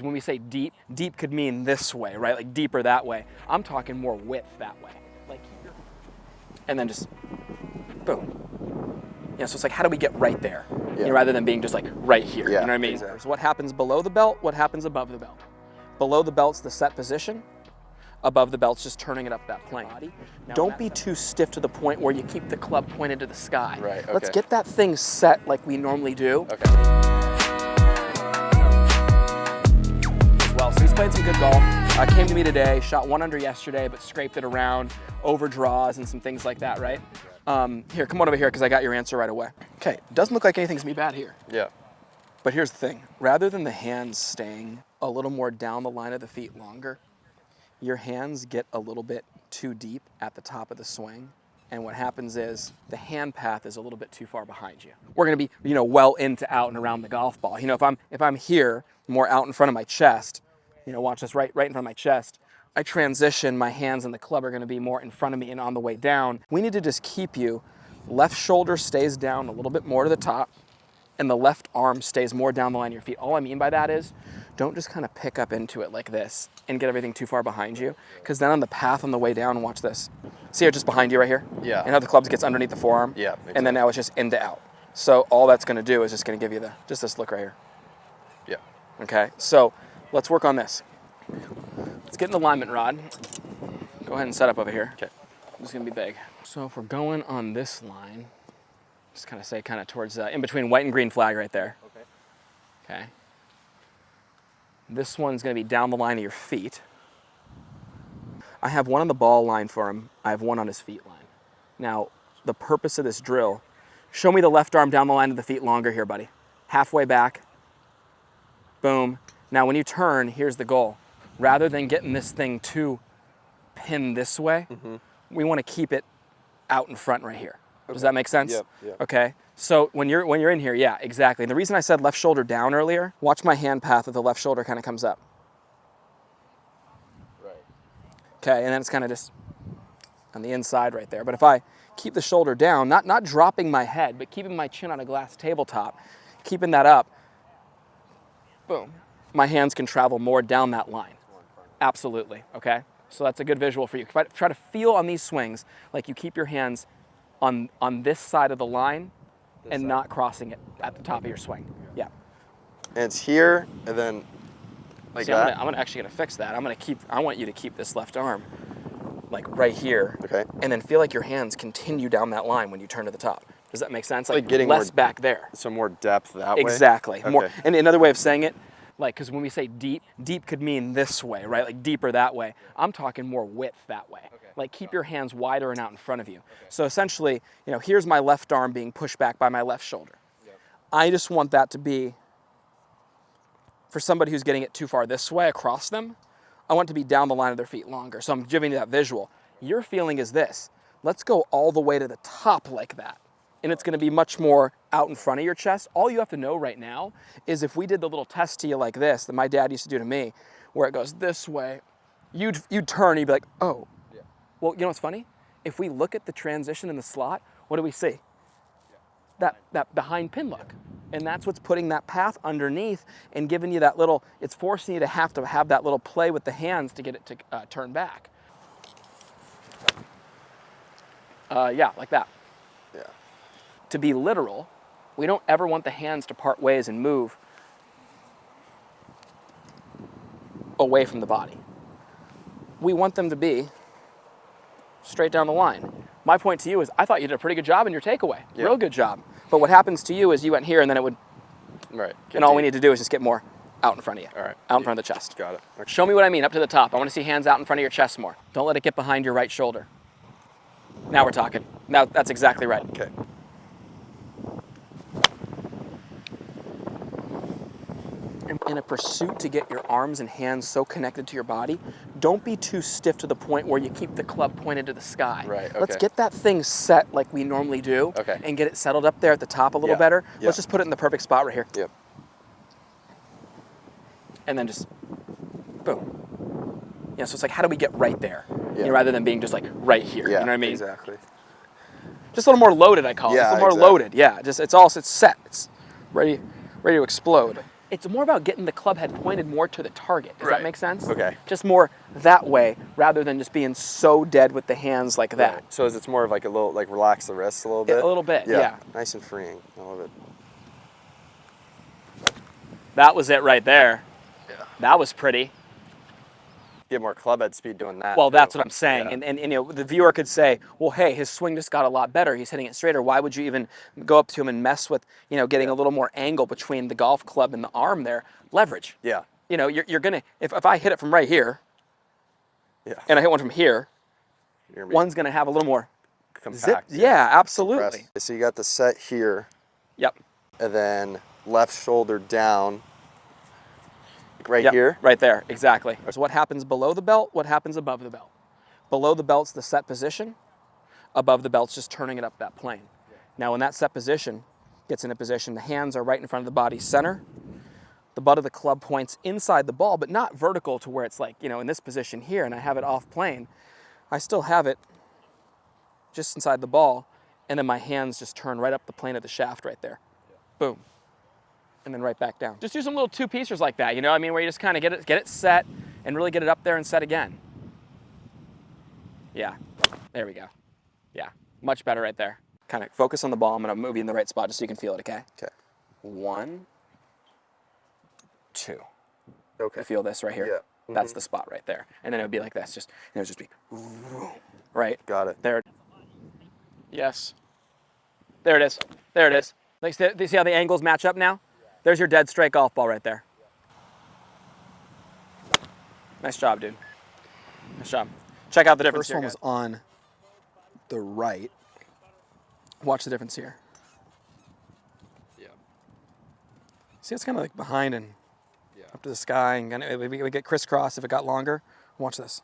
When we say deep, deep could mean this way, right? Like deeper that way. I'm talking more width that way. Like, and then just boom. Yeah, so it's like, how do we get right there? You know, rather than being just like right here. You know what I mean? Exactly. So what happens below the belt, what happens above the belt? Below the belt's the set position. Above the belt's just turning it up that plane. Don't be too stiff to the point where you keep the club pointed to the sky. Right, okay. Let's get that thing set like we normally do. Okay. Well, so he's played some good golf. Came to me today, shot 1 under yesterday, but scraped it around, over draws and some things like that, right? Here, come on over here because I got your answer right away. Okay, doesn't look like anything's gonna be bad here. Yeah. But here's the thing, rather than the hands staying a little more down the line of the feet longer, your hands get a little bit too deep at the top of the swing. And what happens is the hand path is a little bit too far behind you. We're gonna be, well into out and around the golf ball. If I'm here, more out in front of my chest, watch this right in front of my chest, I transition, my hands and the club are gonna be more in front of me and on the way down. We need to just keep you, left shoulder stays down a little bit more to the top, and the left arm stays more down the line of your feet. All I mean by that is, don't just kind of pick up into it like this and get everything too far behind you, because then on the path on the way down, watch this. See how just behind you right here? Yeah. And how the club gets underneath the forearm? Yeah, exactly. And then now it's just in to out. So all that's gonna do is just gonna give you just this look right here. Yeah. Okay, so let's work on this. Let's get an alignment rod. Go ahead and set up over here. Okay. This is gonna be big. So if we're going on this line, just kind of towards, in between white and green flag right there. Okay. Okay. This one's gonna be down the line of your feet. I have one on the ball line for him. I have one on his feet line. Now, the purpose of this drill, show me the left arm down the line of the feet longer here, buddy. Halfway back. Boom. Now when you turn, here's the goal. Rather than getting this thing too pinned this way, we wanna keep it out in front right here. Okay. Does that make sense? Yep. Okay. So when you're in here, yeah, exactly. And the reason I said left shoulder down earlier, watch my hand path with the left shoulder kind of comes up. Right. Okay, and then it's kind of just on the inside right there. But if I keep the shoulder down, not dropping my head, but keeping my chin on a glass tabletop, keeping that up, boom, my hands can travel more down that line. Absolutely, okay? So that's a good visual for you. Try to feel on these swings like you keep your hands on this side of the line and not crossing it at the top of your swing. Yeah. And it's here, and then like See, that? I'm actually gonna fix that. I want you to keep this left arm like right here. Okay. And then feel like your hands continue down that line when you turn to the top. Does that make sense? Like getting less more, back there. So more depth that way? Exactly. Okay. More, and another way of saying it, because when we say deep, deep could mean this way, right? Like deeper that way. I'm talking more width that way. Okay. Like keep your hands wider and out in front of you. Okay. So essentially, here's my left arm being pushed back by my left shoulder. Yep. I just want that to be, for somebody who's getting it too far this way across them, I want it to be down the line of their feet longer. So I'm giving you that visual. Your feeling is this. Let's go all the way to the top like that. And it's gonna be much more out in front of your chest. All you have to know right now is if we did the little test to you like this that my dad used to do to me, where it goes this way, you'd turn and you'd be like, oh. Yeah. Well, you know what's funny? If we look at the transition in the slot, what do we see? Yeah. That behind pin look. And that's what's putting that path underneath and giving you that little, it's forcing you to have that little play with the hands to get it to turn back. Yeah, like that. Yeah. To be literal, we don't ever want the hands to part ways and move away from the body. We want them to be straight down the line. My point to you is I thought you did a pretty good job in your takeaway. Yeah. Real good job. But what happens to you is you went here and then it would, right. And all we need to do is just get more out in front of you. All right. Out in front of the chest. Got it. Okay. Show me what I mean, up to the top. I want to see hands out in front of your chest more. Don't let it get behind your right shoulder. Now we're talking. Now that's exactly right. Okay. In a pursuit to get your arms and hands so connected to your body, don't be too stiff to the point where you keep the club pointed to the sky. Right, okay. Let's get that thing set like we normally do, okay, and get it settled up there at the top a little better. Yeah. Let's just put it in the perfect spot right here. Yep. And then just, boom. So it's like, how do we get right there? Yeah. Rather than being just like right here. Yeah, You know what I mean? Exactly. Just a little more loaded, I call it. Yeah, Just a little more loaded. Yeah, it's set. It's ready to explode. It's more about getting the club head pointed more to the target. Does that make sense? Okay. Just more that way rather than just being so dead with the hands like that. Right. So it's more of like a little, like relax the wrists a little bit? A little bit, yeah. Nice and freeing. I love it. That was it right there. Yeah. That was pretty. Get more club head speed doing that. Well, too. that's what I'm saying. Yeah. And you know, the viewer could say, well, hey, his swing just got a lot better. He's hitting it straighter. Why would you even go up to him and mess with, you know, getting a little more angle between the golf club and the arm there? Leverage. Yeah. You know, you're going to, if I hit it from right here, and I hit one from here, one's going to have a little more compact. zip. Yeah, absolutely. Compressed. So you got the set here. Yep. And then left shoulder down. Right here? Right there, exactly. So what happens below the belt, what happens above the belt? Below the belt's the set position. Above the belt's just turning it up that plane. Now when that set position gets in a position, the hands are right in front of the body center. The butt of the club points inside the ball, but not vertical to where it's like, you know, in this position here, and I have it off plane. I still have it just inside the ball, and then my hands just turn right up the plane of the shaft right there. Boom. And then right back down. Just do some little two-piecers like that, you know what I mean, where you just kind of get it set and really get it up there and set again. Yeah, there we go. Yeah, much better right there. Kind of focus on the ball. I'm going to move you in the right spot just so you can feel it, okay? Okay. 1, 2. Okay. I feel this right here. Yeah. Mm-hmm. That's the spot right there. And then it would be like this, just, and it would just be, right? Got it. There. Yes. There it is. There it is. Like, see how the angles match up now? There's your dead straight golf ball right there. Nice job, dude. Nice job. Check out the difference here. First one was on the right. Watch the difference here. Yeah. See, it's kind of like behind and up to the sky, and kind of, we get crisscross if it got longer. Watch this.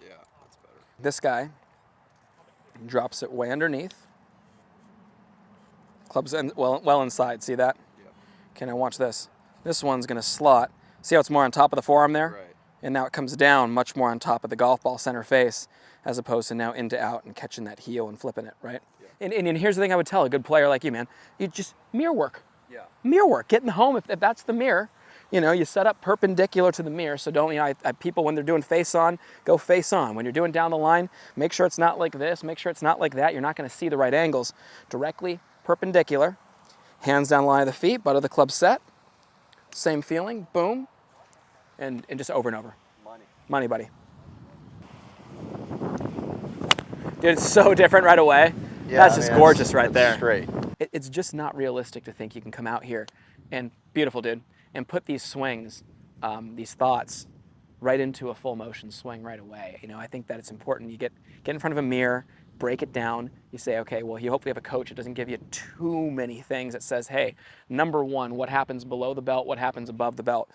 Yeah, that's better. This guy drops it way underneath. Club's well inside. See that? Yep. Okay, now watch this. This one's going to slot. See how it's more on top of the forearm there? Right. And now it comes down much more on top of the golf ball center face, as opposed to now into out and catching that heel and flipping it, right? Yeah. And here's the thing I would tell a good player like you, man. You just mirror work. Yeah. Mirror work. Get in the home if that's the mirror. You know, you set up perpendicular to the mirror, so don't, you know, people when they're doing face on, go face on. When you're doing down the line, make sure it's not like this, make sure it's not like that. You're not going to see the right angles. Directly perpendicular, hands down the line of the feet, butt of the club set. Same feeling, boom, and just over and over. Money, buddy. Dude, it's so different right away. Yeah, that's just gorgeous right there. Straight. It's just not realistic to think you can come out here and, beautiful, dude, and put these swings, these thoughts, right into a full motion swing right away. You know, I think that it's important. You get in front of a mirror, break it down. You say, okay, well, you hopefully have a coach that doesn't give you too many things that says, hey, number one, what happens below the belt, what happens above the belt.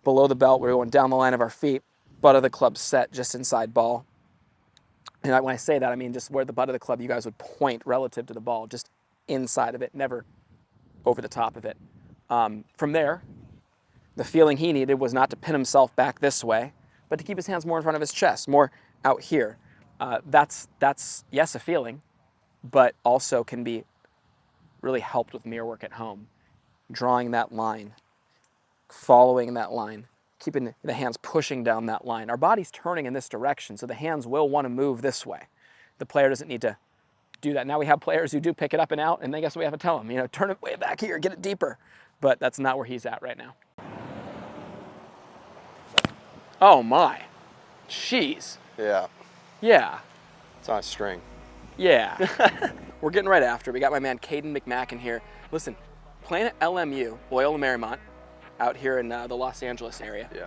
Below the belt, we're going down the line of our feet, butt of the club set just inside ball. And when I say that, I mean just where the butt of the club you guys would point relative to the ball, just inside of it, never over the top of it. From there, the feeling he needed was not to pin himself back this way, but to keep his hands more in front of his chest, more out here. That's yes, a feeling, but also can be really helped with mirror work at home. Drawing that line, following that line, keeping the hands pushing down that line. Our body's turning in this direction, so the hands will want to move this way. The player doesn't need to do that. Now we have players who do pick it up and out, and then guess what we have to tell them? You know, turn it way back here, get it deeper. But that's not where he's at right now. Oh my, jeez. Yeah. Yeah. It's on a string. Yeah. We're getting right after. We got my man Caden McMacken here. Listen, playing at LMU, Loyola Marymount, out here in the Los Angeles area. Yeah.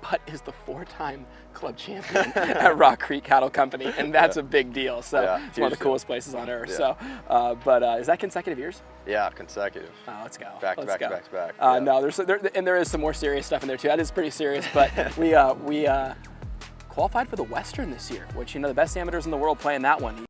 But is the 4-time club champion at Rock Creek Cattle Company, and that's a big deal. So it's one of the coolest places on earth. Yeah. So, but is that consecutive years? Yeah, consecutive. Oh, let's go. Back to back. No, there is some more serious stuff in there too. That is pretty serious. But we qualified for the Western this year, which, you know, the best amateurs in the world playing that one.